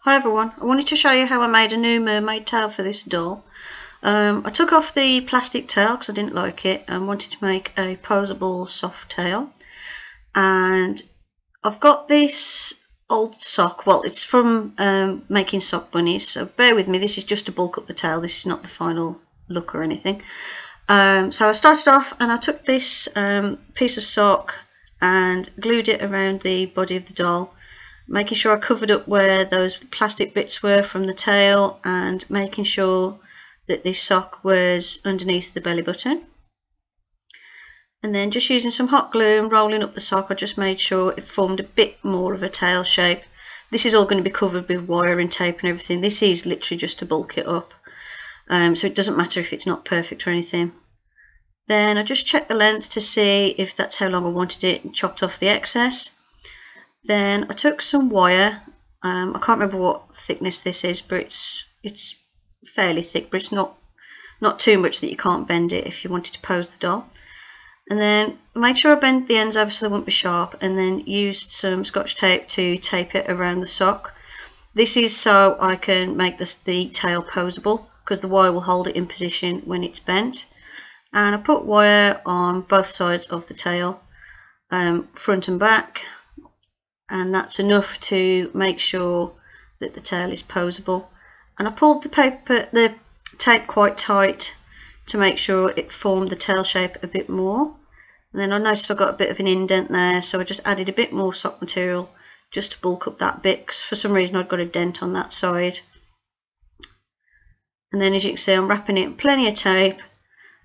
Hi everyone, I wanted to show you how I made a new mermaid tail for this doll. I took off the plastic tail because I didn't like it and wanted to make a posable soft tail. And I've got this old sock, well it's from making sock bunnies, so bear with me, this is just to bulk up the tail, this is not the final look or anything. So I started off and I took this piece of sock and glued it around the body of the doll, making sure I covered up where those plastic bits were from the tail and making sure that this sock was underneath the belly button. And then just using some hot glue and rolling up the sock, I just made sure it formed a bit more of a tail shape. This is all going to be covered with wire and tape and everything. This is literally just to bulk it up, so it doesn't matter if it's not perfect or anything. Then I just checked the length to see if that's how long I wanted it and chopped off the excess. Then I took some wire, I can't remember what thickness this is, but it's fairly thick, but it's not too much that you can't bend it if you wanted to pose the doll. And then made sure I bent the ends over so they wouldn't be sharp, and then used some scotch tape to tape it around the sock. This is so I can make the tail poseable, because the wire will hold it in position when it's bent. And I put wire on both sides of the tail, front and back, and that's enough to make sure that the tail is poseable. And I pulled the tape quite tight to make sure it formed the tail shape a bit more. And then I noticed I got a bit of an indent there, so I just added a bit more sock material just to bulk up that bit, because for some reason I'd got a dent on that side. And then as you can see, I'm wrapping it in plenty of tape,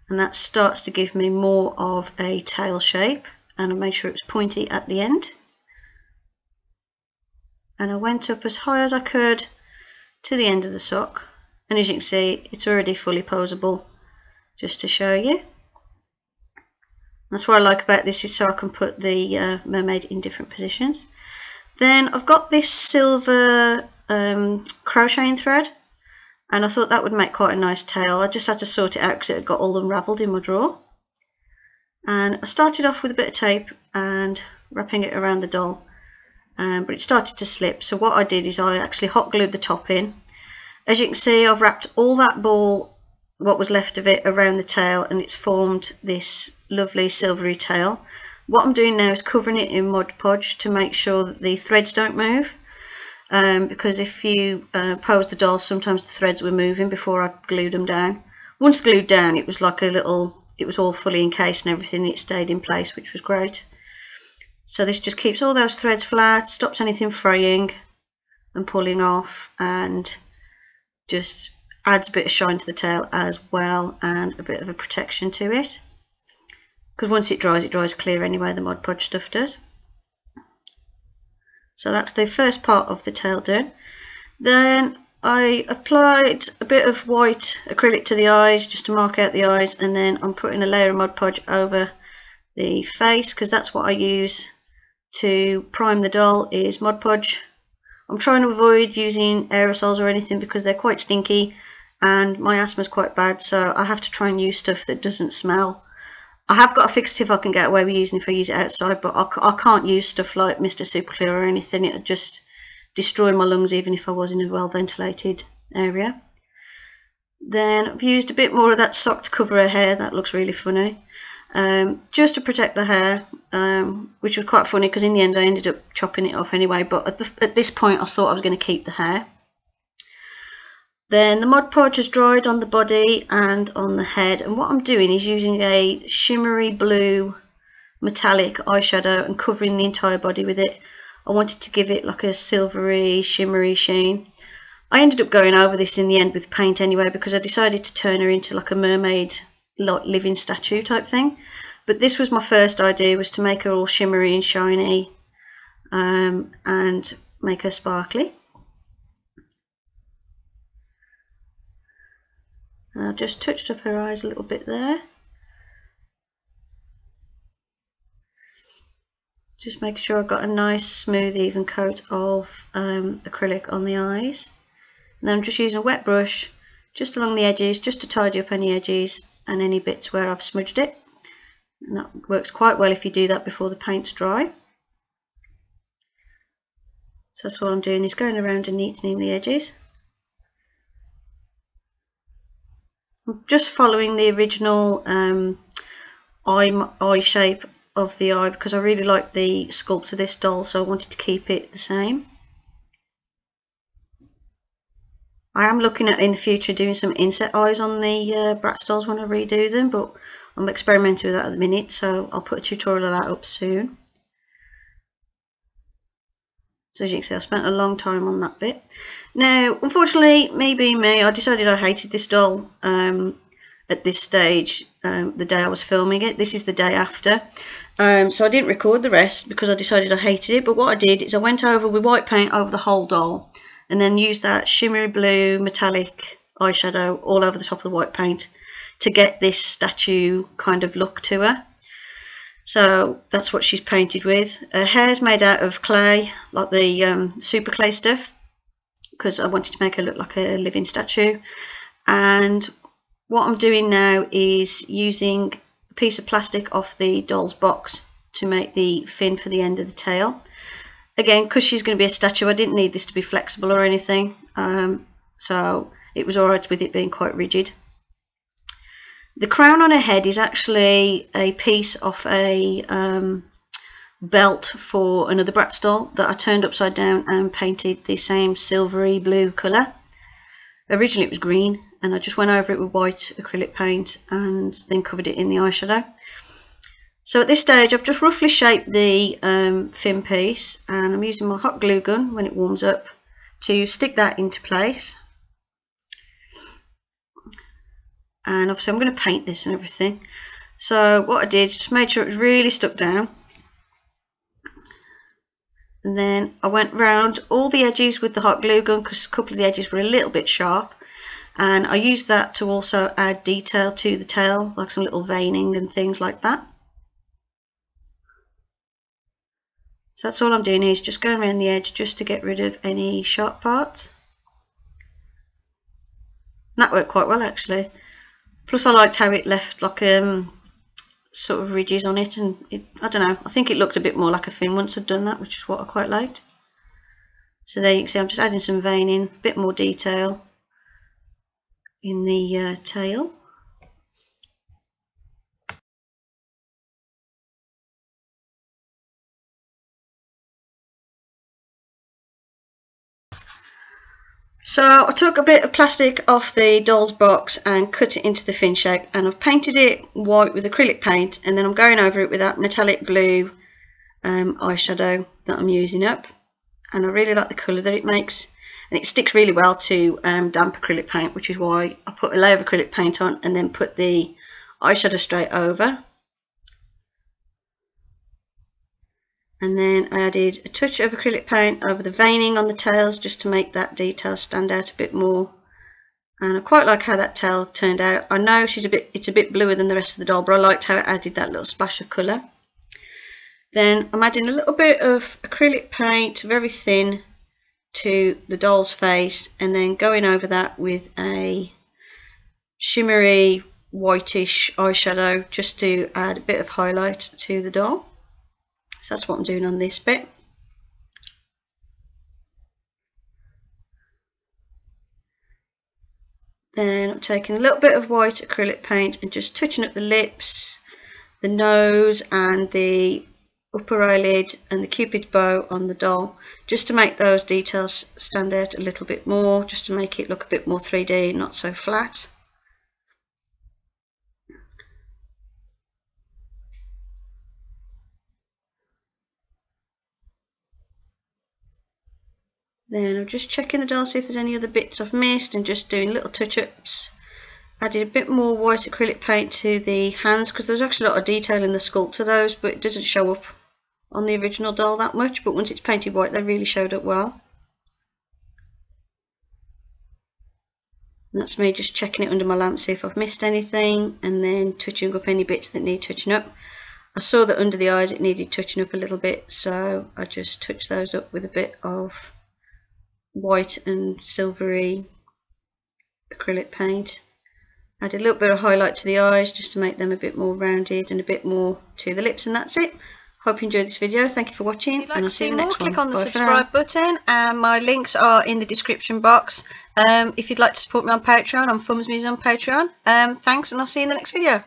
and that starts to give me more of a tail shape, and I made sure it was pointy at the end. And I went up as high as I could to the end of the sock, and as you can see it's already fully poseable, just to show you. That's what I like about this, is so I can put the mermaid in different positions. Then I've got this silver crocheting thread, and I thought that would make quite a nice tail. I just had to sort it out because it had got all unravelled in my drawer. And I started off with a bit of tape and wrapping it around the doll, but it started to slip, so what I did is I actually hot glued the top in. As you can see, I've wrapped all that ball, what was left of it, around the tail, and it's formed this lovely silvery tail. What I'm doing now is covering it in Mod Podge to make sure that the threads don't move, because if you pose the doll, sometimes the threads were moving before I glued them down. Once glued down, it was like it was all fully encased and everything, it stayed in place, which was great. So this just keeps all those threads flat, stops anything fraying and pulling off, and just adds a bit of shine to the tail as well, and a bit of a protection to it, because once it dries clear anyway, the Mod Podge stuff does. So that's the first part of the tail done. Then I applied a bit of white acrylic to the eyes just to mark out the eyes, and then I'm putting a layer of Mod Podge over the face, because that's what I use to prime the doll, is Mod Podge. I'm trying to avoid using aerosols or anything because they're quite stinky and my asthma's quite bad, so I have to try and use stuff that doesn't smell. I have got a fixative I can get away with using if I use it outside, but I can't use stuff like Mr. Super Clear or anything. It would just destroy my lungs even if I was in a well ventilated area. Then I've used a bit more of that sock to cover her hair. That looks really funny, just to protect the hair, which was quite funny because in the end I ended up chopping it off anyway, but at this point I thought I was going to keep the hair. Then the Mod Podge has dried on the body and on the head, and what I'm doing is using a shimmery blue metallic eyeshadow and covering the entire body with it. I wanted to give it like a silvery shimmery sheen. I ended up going over this in the end with paint anyway, because I decided to turn her into like a mermaid living statue type thing, but this was my first idea, was to make her all shimmery and shiny, and make her sparkly. And I've just touched up her eyes a little bit there, just making sure I've got a nice smooth even coat of acrylic on the eyes. And then I'm just using a wet brush just along the edges, just to tidy up any edges and any bits where I've smudged it, and that works quite well if you do that before the paint's dry. So that's what I'm doing, is going around and neatening the edges. I'm just following the original eye shape of the eye because I really like the sculpt of this doll, so I wanted to keep it the same. I am looking at in the future doing some inset eyes on the Bratz dolls when I redo them, but I'm experimenting with that at the minute, so I'll put a tutorial of that up soon. So as you can see, I spent a long time on that bit. Now, unfortunately, me being me, I decided I hated this doll at this stage, the day I was filming it. This is the day after. So I didn't record the rest because I decided I hated it. But what I did is I went over with white paint over the whole doll and then used that shimmery blue metallic eyeshadow all over the top of the white paint to get this statue kind of look to her. So that's what she's painted with. Her hair's made out of clay, like the super clay stuff, because I wanted to make her look like a living statue. And what I'm doing now is using a piece of plastic off the doll's box to make the fin for the end of the tail. Again, because she's going to be a statue, I didn't need this to be flexible or anything, so it was alright with it being quite rigid. The crown on her head is actually a piece of a belt for another Bratz doll that I turned upside down and painted the same silvery blue colour. Originally it was green, and I just went over it with white acrylic paint and then covered it in the eyeshadow. So at this stage I've just roughly shaped the fin piece, and I'm using my hot glue gun when it warms up to stick that into place. And obviously I'm going to paint this and everything. So what I did is just made sure it was really stuck down, and then I went round all the edges with the hot glue gun because a couple of the edges were a little bit sharp, and I used that to also add detail to the tail, like some little veining and things like that. So that's all I'm doing is just going around the edge just to get rid of any sharp parts. And that worked quite well actually. Plus I liked how it left like sort of ridges on it, and I don't know, I think it looked a bit more like a fin once I'd done that, which is what I quite liked. So there you can see I'm just adding some veining, a bit more detail in the tail. So I took a bit of plastic off the doll's box and cut it into the fin shape, and I've painted it white with acrylic paint, and then I'm going over it with that metallic blue eyeshadow that I'm using up, and I really like the colour that it makes, and it sticks really well to damp acrylic paint, which is why I put a layer of acrylic paint on and then put the eyeshadow straight over. And then I added a touch of acrylic paint over the veining on the tails just to make that detail stand out a bit more. And I quite like how that tail turned out. I know it's a bit bluer than the rest of the doll, but I liked how it added that little splash of colour. Then I'm adding a little bit of acrylic paint, very thin, to the doll's face, and then going over that with a shimmery whitish eyeshadow just to add a bit of highlight to the doll. So that's what I'm doing on this bit. Then I'm taking a little bit of white acrylic paint and just touching up the lips, the nose and the upper eyelid and the cupid's bow on the doll, just to make those details stand out a little bit more, just to make it look a bit more 3D, not so flat. Then I'm just checking the doll, see if there's any other bits I've missed, and just doing little touch-ups. Added a bit more white acrylic paint to the hands because there's actually a lot of detail in the sculpt of those, but it doesn't show up on the original doll that much, but once it's painted white they really showed up well. And that's me just checking it under my lamp, see if I've missed anything, and then touching up any bits that need touching up. I saw that under the eyes it needed touching up a little bit, so I just touched those up with a bit of white and silvery acrylic paint. Add a little bit of highlight to the eyes just to make them a bit more rounded and a bit more to the lips, and that's it. Hope you enjoyed this video. Thank you for watching, and I'll see you in the next one. Click on the subscribe button, and my links are in the description box. If you'd like to support me on Patreon, I'm fumsmusings on Patreon. Thanks, and I'll see you in the next video.